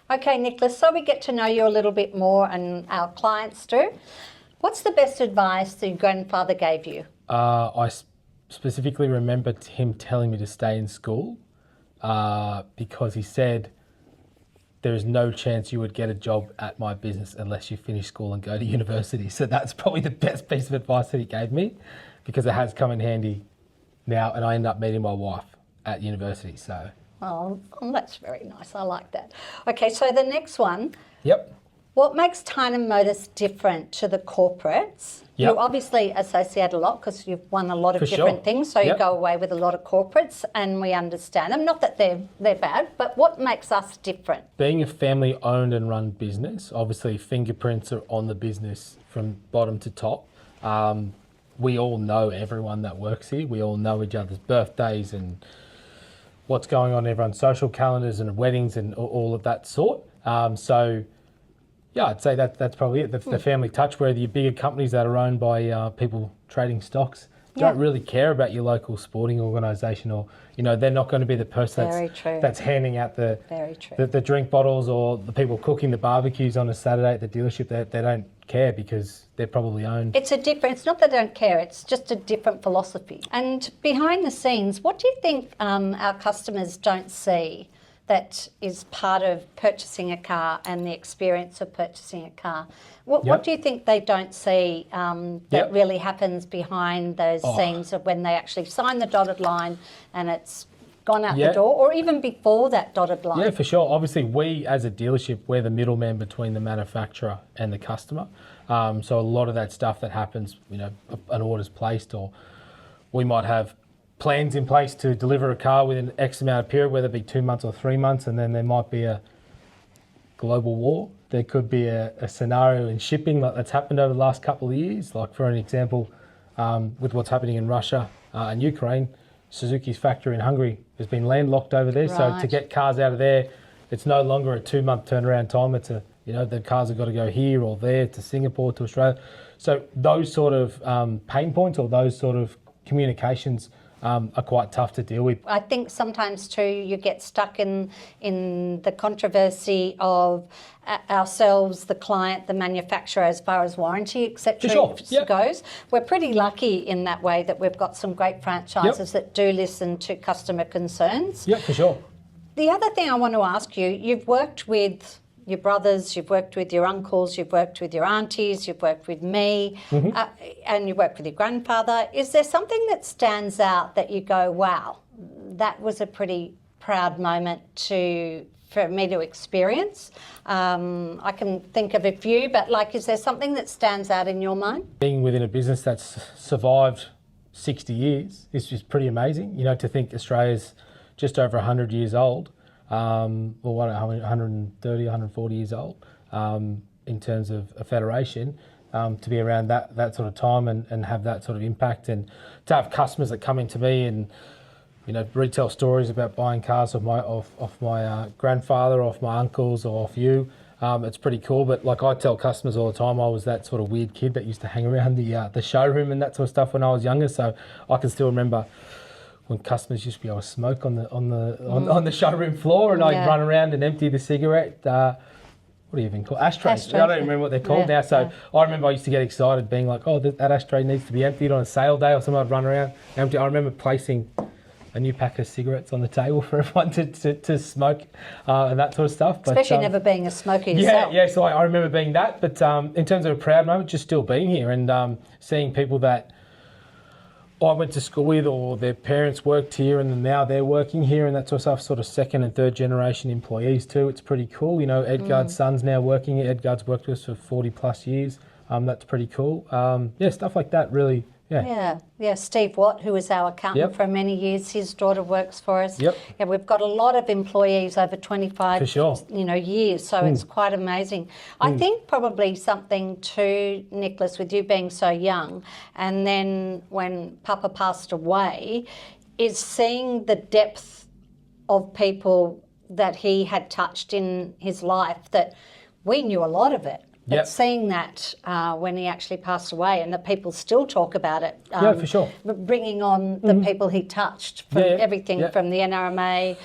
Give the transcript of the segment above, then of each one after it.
Okay, Nicholas, so we get to know you a little bit more and our clients do. What's the best advice that your grandfather gave you? I specifically remember him telling me to stay in school because he said there is no chance you would get a job at my business unless you finish school and go to university. So that's probably the best piece of advice that he gave me, because it has come in handy now, and I ended up meeting my wife at university. So. Oh, that's very nice. I like that. Okay, so the next one. Yep. What makes Tynan Motors different to the corporates? Yep. You obviously associate a lot because you've won a lot of For different sure. things, so you go away with a lot of corporates and we understand them. Not that they're bad, but what makes us different? Being a family-owned and run business, obviously fingerprints are on the business from bottom to top. We all know everyone that works here. We all know each other's birthdays and what's going on in everyone's social calendars and weddings and all of that sort. So, yeah, I'd say that's probably it. The family touch, where the bigger companies that are owned by people trading stocks don't really care about your local sporting organisation, or, you know, they're not going to be the person that's handing out the drink bottles or the people cooking the barbecues on a Saturday at the dealership. They don't care because they're probably owned. It's not that they don't care, it's just a different philosophy. And behind the scenes, what do you think our customers don't see that is part of purchasing a car and the experience of purchasing a car? What do you think they don't see that really happens behind those scenes of when they actually sign the dotted line and it's gone out the door, or even before that dotted line? Yeah, for sure. Obviously, we as a dealership, we're the middleman between the manufacturer and the customer. So a lot of that stuff that happens, you know, an order's placed, or we might have plans in place to deliver a car within X amount of period, whether it be 2 months or 3 months, and then there might be a global war. There could be a scenario in shipping like that's happened over the last couple of years. Like, for an example, with what's happening in Russia and Ukraine, Suzuki's factory in Hungary has been landlocked over there. Right. So to get cars out of there, it's no longer a 2-month turnaround time. It's the cars have got to go here or there, to Singapore, to Australia. So those sort of pain points, or those sort of communications are quite tough to deal with. I think sometimes too you get stuck in the controversy of ourselves, the client, the manufacturer, as far as warranty, etc. goes. We're pretty lucky in that way that we've got some great franchises that do listen to customer concerns. Yeah, for sure. The other thing I want to ask you, you've worked with your brothers, you've worked with your uncles, you've worked with your aunties, you've worked with me, and you worked with your grandfather. Is there something that stands out that you go, wow, that was a pretty proud moment for me to experience? I can think of a few, but is there something that stands out in your mind? Being within a business that's survived 60 years is just pretty amazing. You know, to think Australia's just over 100 years old. 130, 140 years old in terms of a federation, to be around that sort of time and have that sort of impact, and to have customers that come into me and, you know, retell stories about buying cars off my grandfather, off my uncles, or off you. It's pretty cool. But like I tell customers all the time, I was that sort of weird kid that used to hang around the showroom and that sort of stuff when I was younger. So I can still remember when customers used to be able to smoke on the showroom floor, and I'd run around and empty the cigarette. What do you even call ashtrays? I don't even remember what they're called now. So I remember I used to get excited, being like, "Oh, that ashtray needs to be emptied on a sale day," or something. I'd run around empty. I remember placing a new pack of cigarettes on the table for everyone to smoke and that sort of stuff. But, especially never being a smoker yourself. Yeah. So I remember being that. But in terms of a proud moment, just still being here and seeing people that I went to school with, or their parents worked here and now they're working here, and that sort of stuff, sort of second and third generation employees too. It's pretty cool. You know, Edgard's son's now working here. Edgard's worked with us for 40 plus years. That's pretty cool. Stuff like that really. Yeah, Steve Watt, who was our accountant for many years, his daughter works for us. Yeah, we've got a lot of employees over 25 years, so it's quite amazing. I think probably something too, Nicholas, with you being so young, and then when Papa passed away, is seeing the depth of people that he had touched in his life, that we knew a lot of it. But Yep. seeing that when he actually passed away, and that people still talk about it. Yeah, for sure. Bringing on the people he touched, from everything from the NRMA,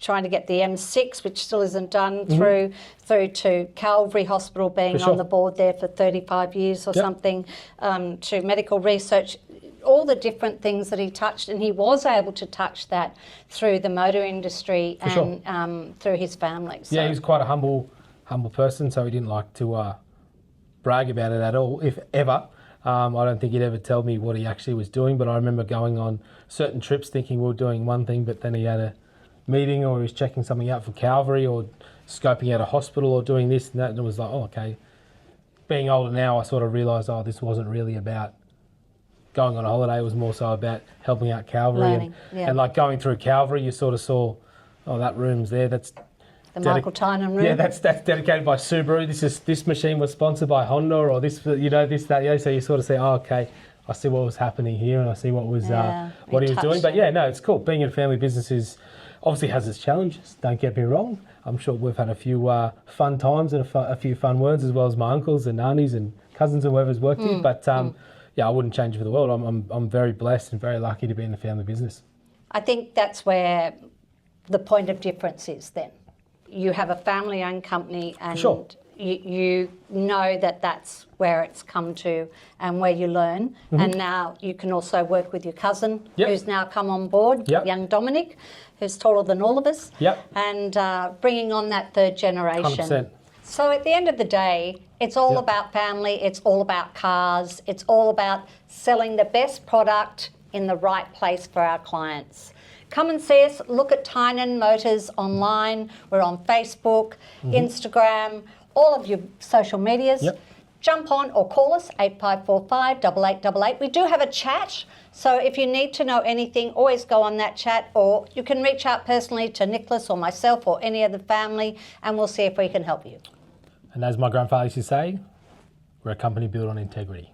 trying to get the M6, which still isn't done, through to Calvary Hospital being on the board there for 35 years or something, to medical research. All the different things that he touched, and he was able to touch that through the motor industry and through his family. So. Yeah, he was quite a humble person, so he didn't like to brag about it at all, if ever. I don't think he'd ever tell me what he actually was doing, but I remember going on certain trips thinking we were doing one thing, but then he had a meeting or he was checking something out for Calvary or scoping out a hospital or doing this and that, and it was like, oh, okay. Being older now, I sort of realised, this wasn't really about going on a holiday. It was more so about helping out Calvary. And like going through Calvary, you sort of saw, that room's there. That's the Michael Tynan room. Yeah, that's dedicated by Subaru. This machine was sponsored by Honda, or this, this, that. So you sort of say, okay, I see what was happening here, and I see what was what he was doing. But it's cool. Being in a family business obviously has its challenges. Don't get me wrong. I'm sure we've had a few fun times and a few fun words, as well as my uncles and aunties and cousins and whoever's worked here. But I wouldn't change it for the world. I'm very blessed and very lucky to be in the family business. I think that's where the point of difference is then. You have a family-owned company and you know that that's where it's come to and where you learn. And now you can also work with your cousin who's now come on board, young Dominic, who's taller than all of us, and bringing on that third generation. 100%. So at the end of the day, it's all about family, it's all about cars, it's all about selling the best product in the right place for our clients. Come and see us, look at Tynan Motors online. We're on Facebook, Instagram, all of your social medias. Jump on or call us, 8545 8888. We do have a chat, so if you need to know anything, always go on that chat, or you can reach out personally to Nicholas or myself or any of the family, and we'll see if we can help you. And as my grandfather used to say, we're a company built on integrity.